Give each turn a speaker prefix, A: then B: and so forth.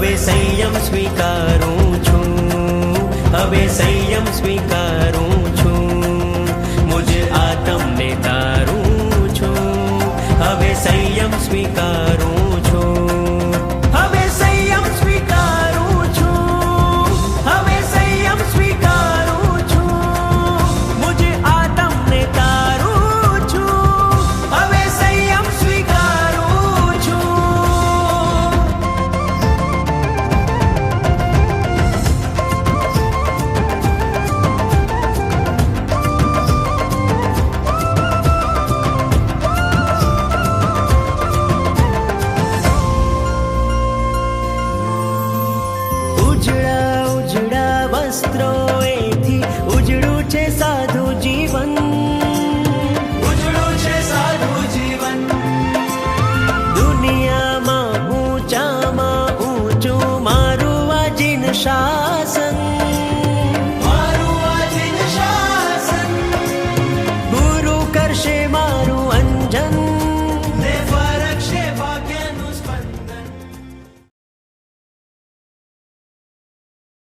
A: હવે સંયમ સ્વીકારું છું, હવે સંયમ સ્વીકારું છું, મુજ આત્મને તારું છું, હવે સંયમ સ્વીકારું છું, હવે સંયમ સ્વીકારું છું, હવે સંયમ સ્વીકારું છું, મુજ આત્મને તારું છું, હવે સંયમ સ્વીકારું છું. ઉજળા ઉજળા વસ્ત્રો એથી ઉજળું છે સાધુ જીવન, ઉજળું છે સાધુ જીવન. દુનિયામાં ઊંચામાં ઊંચું મારું આ જીન શાસન,